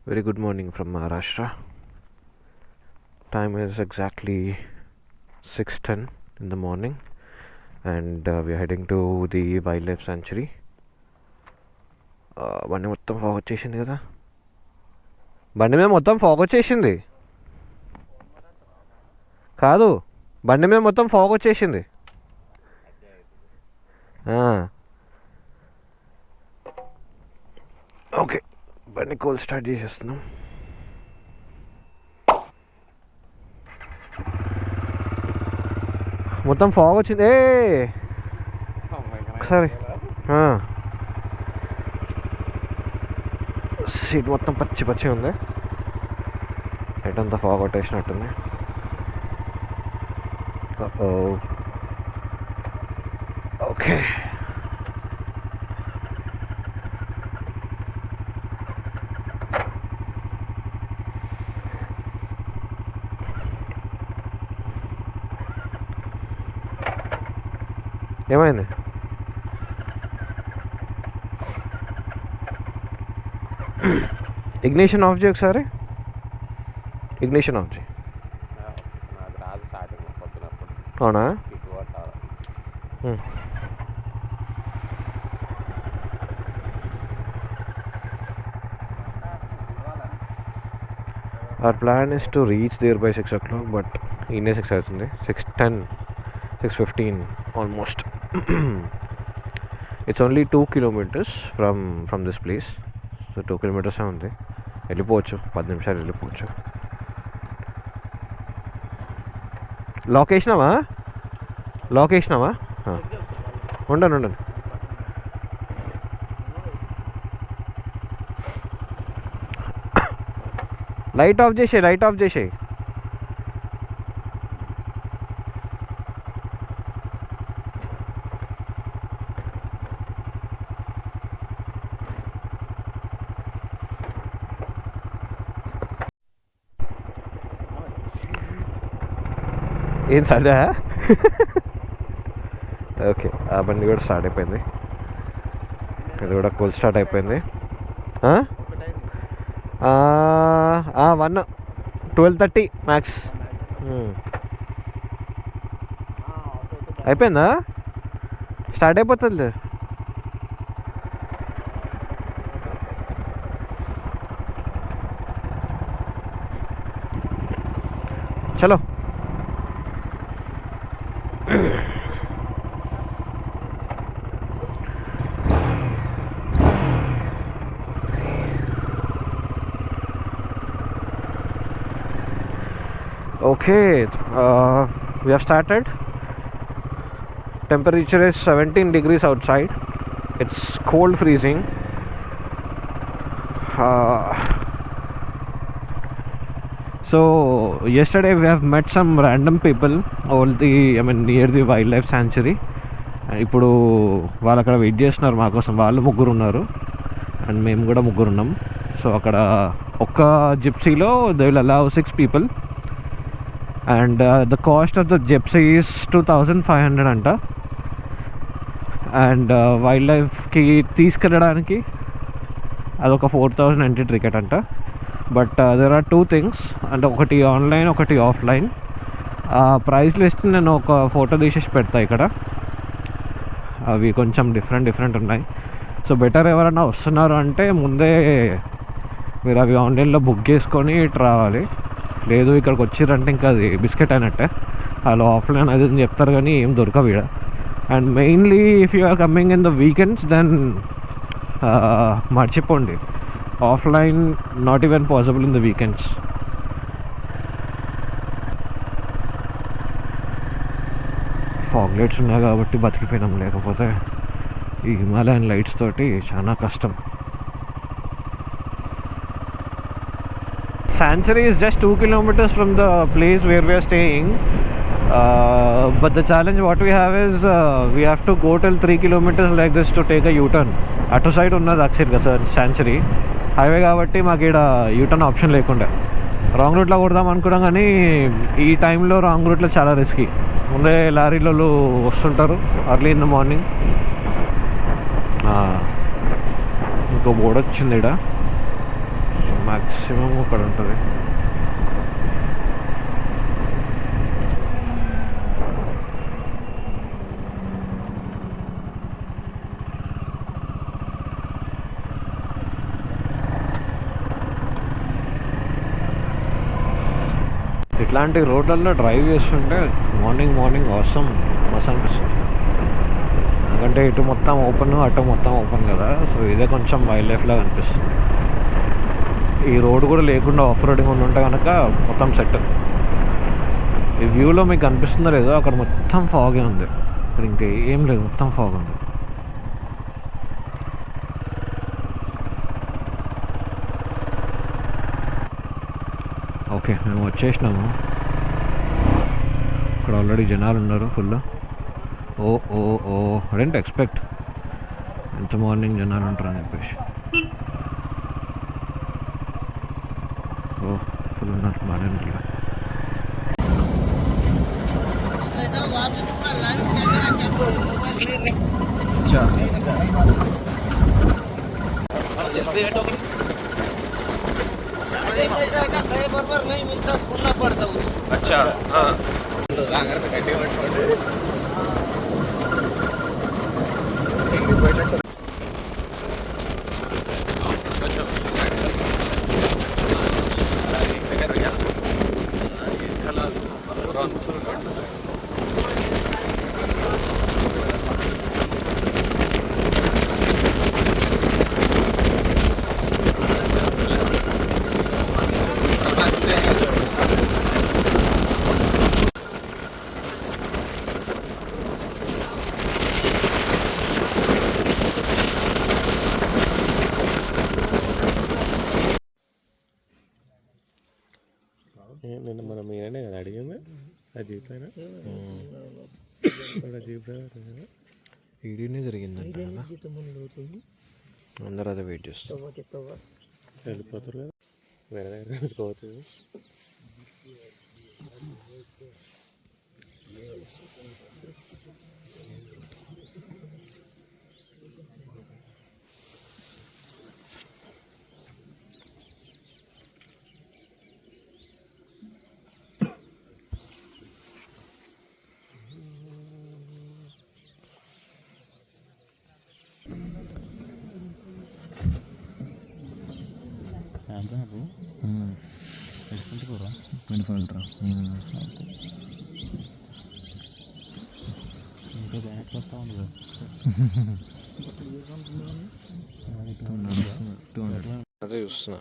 Very good morning from Maharashtra. Time is exactly 6:10 in the morning, and we are heading to the wildlife sanctuary. బండి మొత్తం fog వచ్చేసింది కదా. బండి మీద మొత్తం ఫాగ్ వచ్చేసింది కాదు, బండి మీద మొత్తం ఫాగ్ వచ్చేసింది. ఓకే, బండి కోల్ స్టార్ట్ చేసేస్తున్నాం. మొత్తం ఫాగ్ వచ్చింది. ఒకసారి సీట్ మొత్తం పచ్చి పచ్చి ఉంది. ఎటంతా ఫాగ్ కొట్టేసినట్టుంది. ఓకే, ఏమైంది? ఇగ్నిషన్ ఆఫ్ చేయి ఒకసారి. ఇగ్నిషన్ ఆఫ్ చేయి. అవునా? Our plan is to reach there by 6 o'clock, but in 6 అవుతుంది. 6:10, 6:15 almost. It's only 2 kilometers from this place. So 2 kilometers ఉంది. వెళ్ళిపోవచ్చు, 10 నిమిషాలు వెళ్ళిపోవచ్చు. లాక్ వేసినావా? ఉండను. లైట్ ఆఫ్ చేసేయి. ఏం సరదా? ఓకే, ఆ బండి కూడా స్టార్ట్ అయిపోయింది. ఇది కూడా కూల్ స్టార్ట్ అయిపోయింది. 12:30 మ్యాక్స్. అయిపోయిందా? స్టార్ట్ అయిపోతుంది. చలో. Okay, we have started. Temperature is 17 degrees outside. It's cold, freezing. So yesterday we have met some random people near the wildlife sanctuary. ఇప్పుడు వాళ్ళు అక్కడ వెయిట్ చేస్తున్నారు మా కోసం. వాళ్ళు ముగ్గురు ఉన్నారు అండ్ మేము కూడా ముగ్గురు ఉన్నాం. సో అక్కడ ఒక్క జిప్సీలో they will allow 6 people. And the cost of the gypsy is 2,500 అంట. అండ్ వైల్డ్లైఫ్కి తీసుకెళ్ళడానికి అదొక 4,000 ఎంట్రీ టికెట్ అంట. బట్ దెర్ ఆర్ 2 things, అంటే ఒకటి ఆన్లైన్, ఒకటి ఆఫ్లైన్. ప్రైస్ లిస్ట్ నేను ఒక ఫోటో తీసేసి పెడతా ఇక్కడ. అవి కొంచెం డిఫరెంట్ ఉన్నాయి. సో బెటర్ ఎవరైనా వస్తున్నారు అంటే ముందే మీరు అవి ఆన్లైన్లో బుక్ చేసుకొని ఇటు రావాలి. లేదు ఇక్కడికి వచ్చిరంటే ఇంకా అది బిస్కెట్ అయినట్టే. వాళ్ళు ఆఫ్లైన్ అది చెప్తారు కానీ ఏం దొరకవు ఇక్కడ. And mainly if you are coming in the weekends then మర్చిపోండి, offline not even possible in the weekends. Fog lights ఉన్నాయి కాబట్టి బతికిపోయినాం, లేకపోతే ఈ హిమాలయన్ లైట్స్ తోటి చాలా కష్టం. Sanctuary is just 2 kilometers from the place where we are staying, but the challenge what we have is we have to go till 3 kilometers like this to take a U-turn. అటు side ఉన్నది యాక్చువల్గా sir sanctuary highway కాబట్టి మాకు ఇక్కడ U turn option లేకుండా wrong రూట్లో కొడదాం అనుకున్నాం. కానీ ఈ టైంలో రాంగ్ రూట్లో చాలా రిస్కీ. ముందే లారీలలో వస్తుంటారు అర్లీ ఇన్ ద మార్నింగ్. ఇంకో బోర్డు వచ్చింది ఇక్కడ, మాకు మ్యాక్సిమం అక్కడ ఉంటుంది. ఇట్లాంటి రోడ్లలో డ్రైవ్ చేస్తుంటే మార్నింగ్ అవసరం మస్తు అనిపిస్తుంది. ఎందుకంటే ఇటు మొత్తం ఓపెన్, అటు మొత్తం ఓపెన్ కదా. సో ఇదే కొంచెం వైల్డ్ లైఫ్ లాగా అనిపిస్తుంది. ఈ రోడ్ కూడా లేకుండా ఆఫ్ రోడింగ్ ఉంటే కనుక మొత్తం సెట్. ఈ వ్యూలో మీకు కనిపిస్తుందో లేదో, అక్కడ మొత్తం ఫాగే ఉంది. ఇక్కడ ఇంకా ఏం లేదు, మొత్తం ఫాగ్ ఉంది. ఓకే, మేము వచ్చేసినాము. ఇక్కడ ఆల్రెడీ జనాలు ఉన్నారు full. Oh oh oh I don't expect ఎంత మార్నింగ్ జనాలు ఉంటారని చెప్పేసి. ఓ ఫుల్ ఉన్నారు బాగానే ఉంటారు. बराबर नहीं मिलता, ढूंढना पड़ता उसको. अच्छा, हाँ. నిన్న మనం మీరనే కదా అడిగింది ఆ జీప్ అయినా జీప్ ఈడీనే జరిగిందంట కదా, అందరూ అదే వెయిట్ చేస్తారు. వెళ్ళిపోతారు కదా, వేరే దగ్గర తెలుసుకోవచ్చు. సామ్సంగ్ వేసుకుంటే కూడా వినిఫిల్టర్ ఇంకా బ్యాక్ వస్తూ ఉంది కదా. అదే చూస్తున్నా.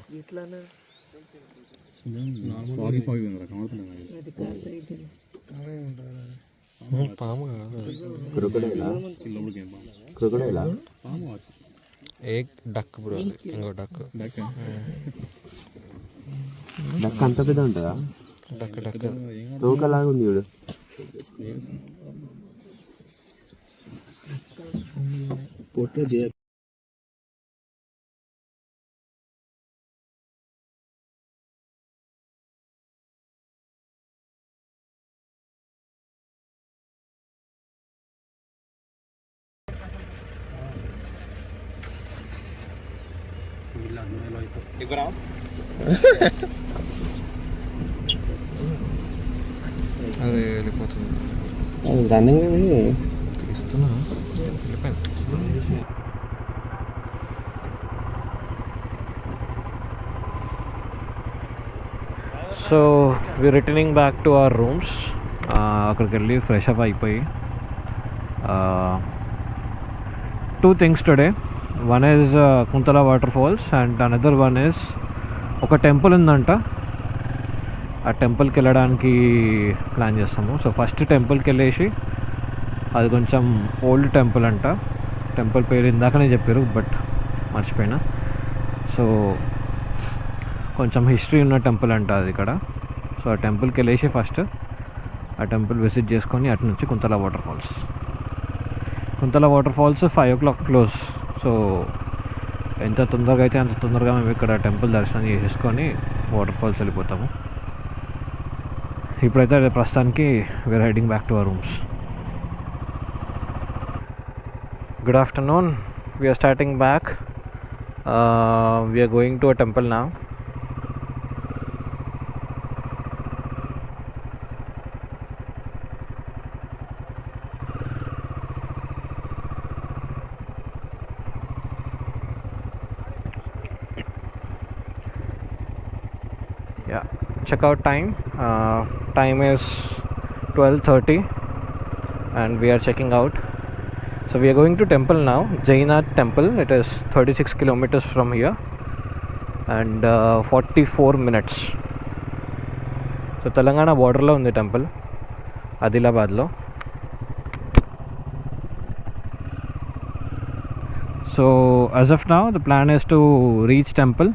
పాము కాదు, ఏ డక్ బ్రో, ఇంకో డక్. డక్ అంత పెద్ద ఉంటుందా? డక్ డక్ తోకలాగా ఉంది చూడు. అదే వెళ్ళిపోతుంది. రన్నింగ్ తీస్తున్నా, వెళ్ళిపోయింది. So we returning back to our rooms. అక్కడికి వెళ్ళి ఫ్రెష్ అప్ అయిపోయి, 2 things today. One is Kuntala water falls and another one is ఒక టెంపుల్ ఉందంట. ఆ టెంపుల్కి వెళ్ళడానికి ప్లాన్ చేస్తాము. సో ఫస్ట్ టెంపుల్కి వెళ్ళేసి, అది కొంచెం ఓల్డ్ టెంపుల్ అంట. టెంపుల్ పేరు ఇందాకనే చెప్పారు బట్ మర్చిపోయినా. సో కొంచెం హిస్టరీ ఉన్న టెంపుల్ అంట అది ఇక్కడ. సో ఆ టెంపుల్కి వెళ్ళేసి ఫస్ట్ ఆ టెంపుల్ విజిట్ చేసుకొని అటు నుంచి Kuntala water falls. Kuntala water falls 5 o'clock close. So ఎంత తొందరగా అయితే అంత తొందరగా మేము ఇక్కడ టెంపుల్ దర్శనం చేసేసుకొని వాటర్ ఫాల్స్ వెళ్ళిపోతాము. ఇప్పుడైతే ప్రస్తుతానికి we are heading back to our rooms. Good afternoon. We are starting back. We are going to a temple now. Yeah, checkout time. Time is 12:30 and we are checking out. So we are going to temple now, Jainath temple. It is 36 kilometers from here and 44 minutes. So Telangana border lo undi temple, Adilabad lo. So as of now the plan is to reach temple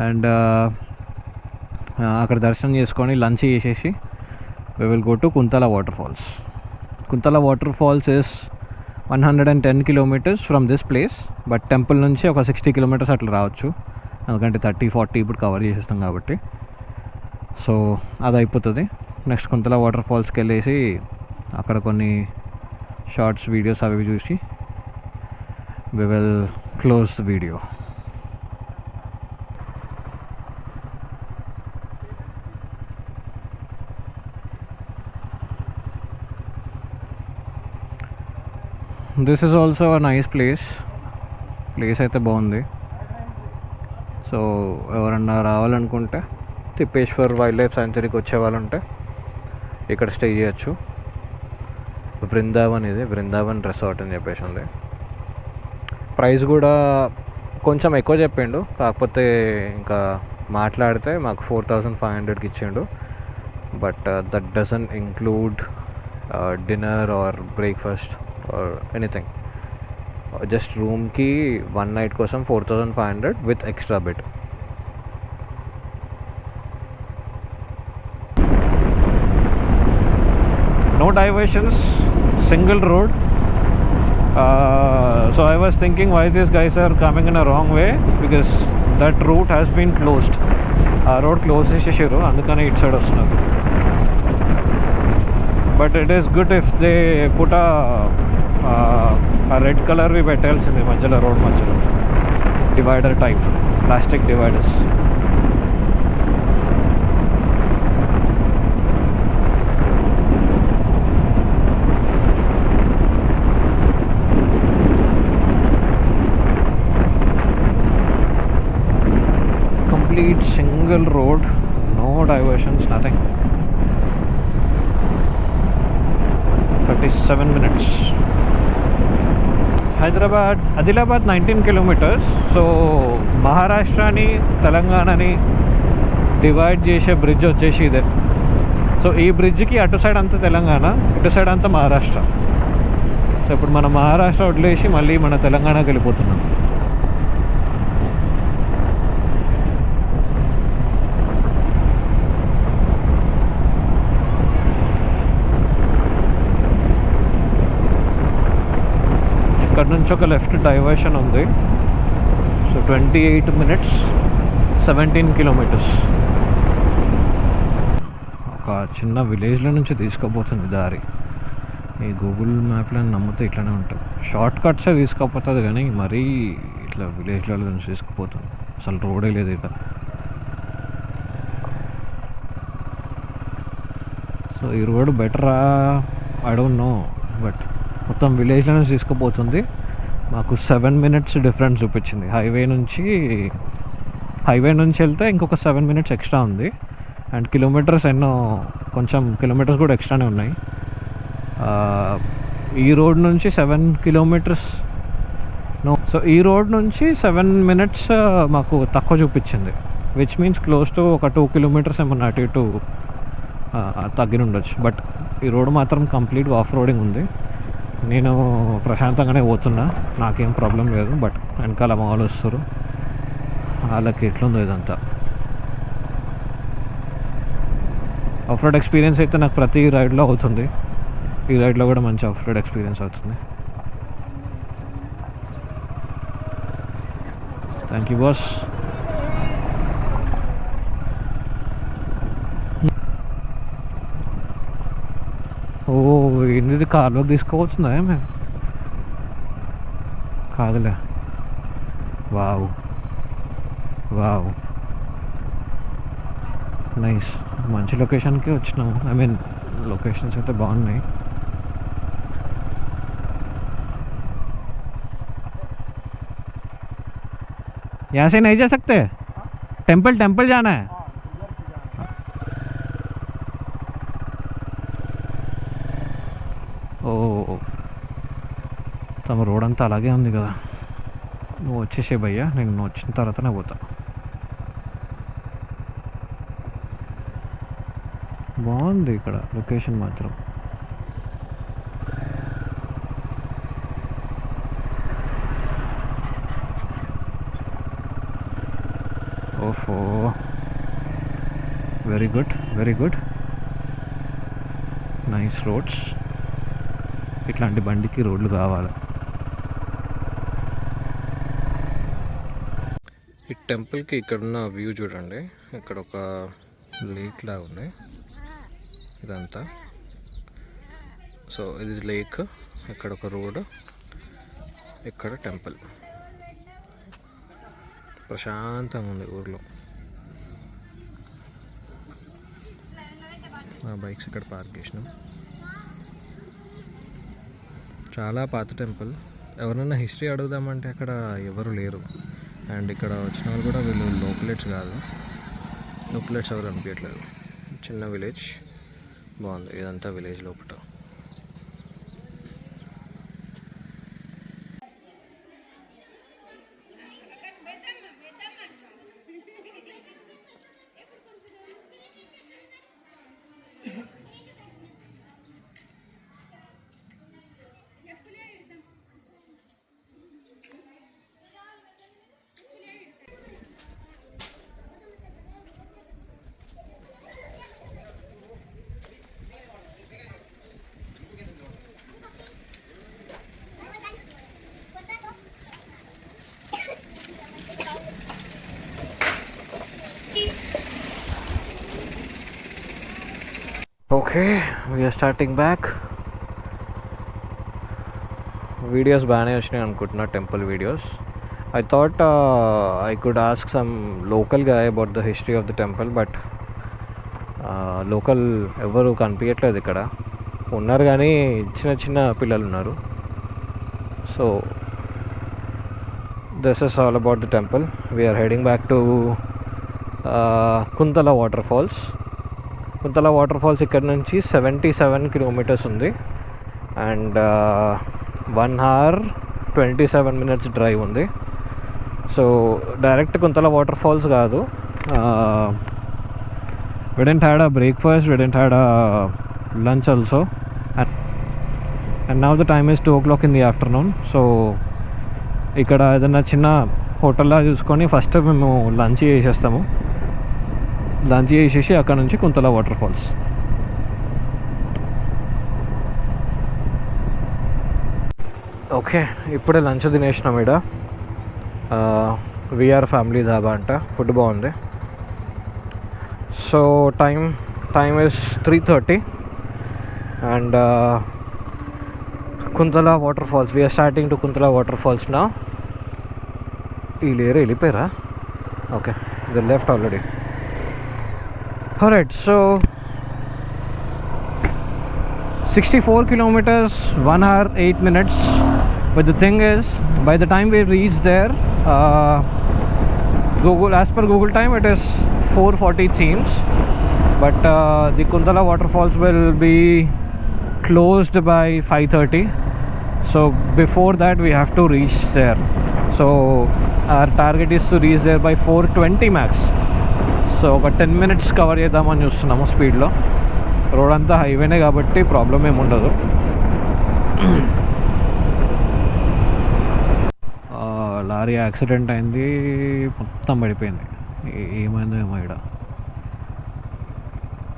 and అక్కడ దర్శనం చేసుకొని lunch చేసేసి we will go to Kuntala waterfalls. Kuntala waterfalls is 110 kilometers from this place, but temple నుంచి ఒక 60 kilometers అట్లా రావచ్చు, ఎందుకంటే 30-40 ఇప్పుడు కవర్ చేసేస్తాం కాబట్టి. సో అది అయిపోతుంది. నెక్స్ట్ కుంతల వాటర్ ఫాల్స్కి వెళ్ళేసి అక్కడ కొన్ని షార్ట్స్ వీడియోస్ అవి చూసి we will close the video. This is also a nice place అయితే బాగుంది. సో ఎవరన్నా రావాలనుకుంటే తిప్పేశ్వర్ వైల్డ్ లైఫ్ సాంచురీకి వచ్చే వాళ్ళుంటే ఇక్కడ స్టే చేయొచ్చు. బృందావన్, ఇది బృందావన్ రిసార్ట్ అని చెప్పేసి ఉంది. ప్రైస్ కూడా కొంచెం ఎక్కువ చెప్పిండు, కాకపోతే ఇంకా మాట్లాడితే మాకు 4,500కి ఇచ్చిండు. But that doesn't include dinner or breakfast or anything. Just రూమ్కి 1 night కోసం 4,500 with extra bed. No diversions, single road. So I was thinking why these guys are coming in a wrong way, because that route has been closed. Road close చేసేసారు, అందుకని ఇటు side వస్తున్నారు. But it is good if they put a red కలర్వి పెట్టాల్సింది మధ్యలో, road మధ్యలో divider type, plastic dividers. Complete single road, no diversions, nothing. 37 minutes. Hyderabad, Adilabad 19 kilometers. So మహారాష్ట్రని తెలంగాణని డివైడ్ చేసే బ్రిడ్జ్ వచ్చేసి ఇదే. సో ఈ బ్రిడ్జ్కి అటు సైడ్ అంతా తెలంగాణ, ఇటు సైడ్ అంతా మహారాష్ట్ర. సో ఇప్పుడు మనం మహారాష్ట్ర వదిలేసి మళ్ళీ మన తెలంగాణకి వెళ్ళిపోతున్నాం. ఇక్కడ నుంచి ఒక లెఫ్ట్ డైవర్షన్ ఉంది. So 28 minutes 17 kilometers. ఒక చిన్న విలేజ్లో నుంచి తీసుకుపోతుంది దారి. ఈ గూగుల్ మ్యాప్లో నమ్మితే ఇట్లానే ఉంటుంది, షార్ట్ కట్సే తీసుకుపోతుంది కానీ మరీ ఇట్లా విలేజ్లలో నుంచి తీసుకుపోతుంది. అసలు రోడే లేదు ఇక్కడ. సో ఈ రోడ్ బెటరా ఐ డోంట్ నో, బట్ మొత్తం విలేజ్లో నుంచి తీసుకుపోతుంది. మాకు 7 minutes డిఫరెన్స్ చూపించింది. హైవే నుంచి వెళ్తే ఇంకొక 7 minutes ఎక్స్ట్రా ఉంది. అండ్ కిలోమీటర్స్ కొంచెం కిలోమీటర్స్ కూడా ఎక్స్ట్రానే ఉన్నాయి. ఈ రోడ్ నుంచి 7 kilometers సో ఈ రోడ్ నుంచి 7 minutes మాకు తక్కువ చూపించింది, విచ్ మీన్స్ క్లోజ్ టు ఒక 2 kilometers ఏమన్నా అటు ఇటు తగ్గిన ఉండొచ్చు. బట్ ఈ రోడ్ మాత్రం కంప్లీట్గా ఆఫ్ రోడింగ్ ఉంది. నేను ప్రశాంతంగానే పోతున్నా, నాకేం ప్రాబ్లం లేదు. బట్ వెనకాల మా వాళ్ళు వస్తారు, వాళ్ళకి ఎట్లుందో ఇదంతా. ఆఫ్ రోడ్ ఎక్స్పీరియన్స్ అయితే నాకు ప్రతి రైడ్లో అవుతుంది. ఈ రైడ్లో కూడా మంచి ఆఫ్ రోడ్ ఎక్స్పీరియన్స్ అవుతుంది. Thank you boss. ఓ ఇది కార్లోకి తీసుకోవచ్చుందా మేము? కాదులే. Wow wow, nice. మంచి లొకేషన్కి వచ్చినాము. ఐ మీన్ లొకేషన్స్ అయితే బాగున్నాయి. यहाँ से नहीं जा सकते? टेंपल जाना है? తమ రోడ్ అంతా అలాగే ఉంది కదా. నువ్వు వచ్చేసే భయ్యా, నేను నువ్వు వచ్చిన తర్వాతనే పోతా. బాగుంది ఇక్కడ లొకేషన్ మాత్రం. ఓహో, very good, very good, nice roads. ఇట్లాంటి బండికి రోడ్లు కావాలి. ఈ టెంపుల్కి ఇక్కడున్న వ్యూ చూడండి. ఇక్కడ ఒక లేక్ లాగా ఉంది ఇదంతా. సో ఇది లేక్, ఇక్కడ ఒక రోడ్, ఇక్కడ టెంపుల్. ప్రశాంతంగా ఉంది ఊర్లో. మా బైక్స్ ఇక్కడ పార్క్ చేసినాం. చాలా పాత టెంపుల్. ఎవరైనా హిస్టరీ అడుగుదామంటే అక్కడ ఎవరు లేరు. అండ్ ఇక్కడ వచ్చిన వాళ్ళు కూడా వీళ్ళు లోకలేట్స్ కాదు. లోకలేట్స్ ఎవరు అనిపించట్లేదు. చిన్న విలేజ్, బాగుంది ఇదంతా విలేజ్ లోపల. Okay, we are starting back. Videos బాగానే వచ్చినాయి అనుకుంటున్నా, temple videos. I thought I could ask some local guy about the history of the temple, but local ఎవరు కనిపించట్లేదు ఇక్కడ. ఉన్నారు కానీ చిన్న చిన్న పిల్లలు ఉన్నారు. So this is all about the temple. We are heading back to Kuntala water falls. Kuntala water falls ఇక్కడ నుంచి 77 కిలోమీటర్స్ ఉంది. అండ్ 1 hour 27 minutes డ్రైవ్ ఉంది. So direct Kuntala water falls కాదు. we didn't had a breakfast, we didn't had a lunch also, and now the time is 2 o'clock in the afternoon. So ఇక్కడ ఏదైనా చిన్న హోటల్లా చూసుకొని first మేము lunch చేసేస్తాము. Lunch చేసేసి అక్కడ నుంచి కుంతల వాటర్ ఫాల్స్. ఓకే, ఇప్పుడే లంచ్ తినేసినాం. ఇక్కడ విఆర్ ఫ్యామిలీ ధాబా అంట. ఫుడ్ బాగుంది. So time is 3:30 and Kuntala water falls. We are starting to Kuntala water falls నా. ఈ లేరు వెళ్ళిపోయారా? Okay, they left already. Alright, so 64 kilometers, 1 hour 8 minutes. But the thing is, by the time we reach there, as per Google time, it is 4:40 seems. But the Kuntala waterfalls will be closed by 5:30. So before that, we have to reach there. So our target is to reach there by 4:20 max. So ఒక 10 minutes cover చేద్దామని చూస్తున్నాము స్పీడ్లో. Road అంతా హైవేనే కాబట్టి problem ఏమి ఉండదు. Lorry accident అయింది, మొత్తం పడిపోయింది. ఏమైందో ఏమో ఇక్కడ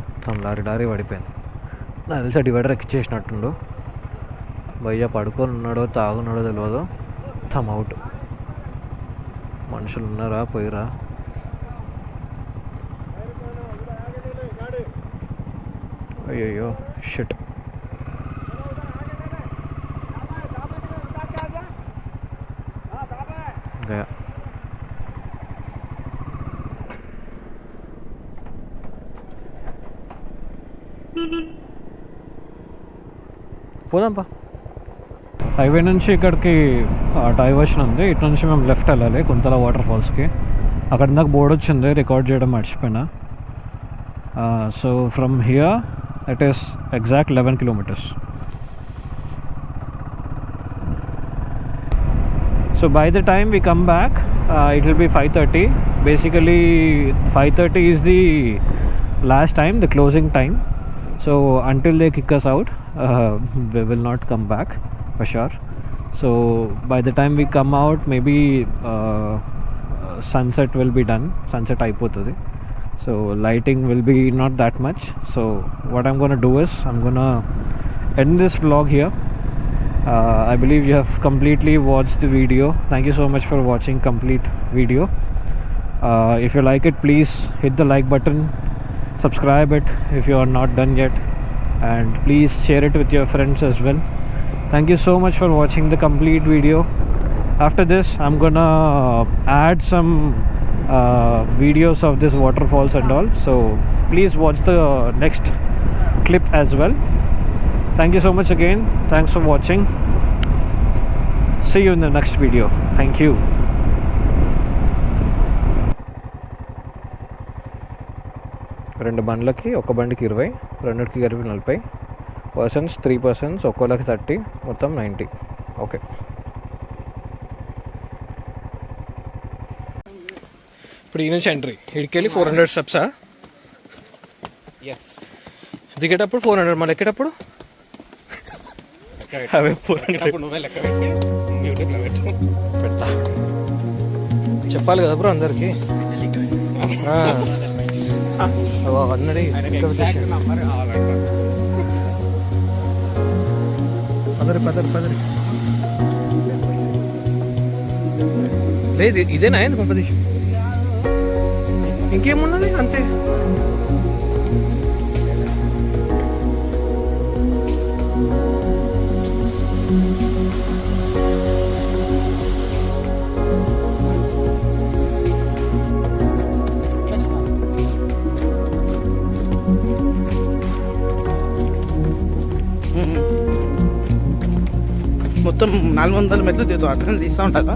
మొత్తం లారీ పడిపోయింది. నాకు తెలిసి డివైడర్ ఎక్కిచ్చేసినట్టుండు. భయ్య పడుకొని ఉన్నాడో తాగున్నాడో తెలియదు. మొత్తం అవుట్. మనుషులు ఉన్నారా, పోయిరా? అయ్యో షిట్. గయా. పోదాంపా. హైవే నుంచి ఇక్కడికి డైవర్షన్ ఉంది. ఇటు నుంచి మేము లెఫ్ట్ వెళ్ళాలి కుంతల వాటర్ ఫాల్స్కి. అక్కడ నాకు బోర్డు వచ్చింది, రికార్డ్ చేయడం మర్చిపోయినా. So from here it is exact 11 kilometers. So by the time we come back, it will be 5:30. Basically 5:30 is the last time, the closing time. So until they kick us out, we will not come back for sure. So by the time we come out, maybe sunset will be done. Sunset అయిపోతుంది. So lighting will be not that much. So what I'm gonna do is I'm gonna end this vlog here. I believe you have completely watched the video. Thank you so much for watching complete video. If you like it, please hit the like button, subscribe it if you are not done yet, and please share it with your friends as well. Thank you so much for watching the complete video. After this I'm gonna add some videos of this waterfalls and all, so please watch the next clip as well. Thank you so much again. Thanks for watching. See you in the next video. Thank you. రెండు బండ్లకి ఒక బండికి 20, రెండుకి కలిపి 40 persons, 3 persons ఒక్కోళ్ళకి 30, మొత్తం 90. Okay. ఇప్పుడు ఈ నుంచి entry, ఇడికెళ్ళి 400 స్టెప్సా? Yes. దిగేటప్పుడు 400, మళ్ళీ ఎక్కేటప్పుడు అవే 400. నువ్వే లెక్క పెట్టి యూట్యూబ్లో పెట్టు. పెడతా, చెప్పాలి కదా బ్రో అందరికి. అన్నడి పదరి లేదు, ఇదేనా అయింది కొంపదీశం, ఇంకేమున్నది అంతే. మొత్తం 400 మెట్లు తీస్తావు, అక్కడ తీస్తూ ఉంటారా?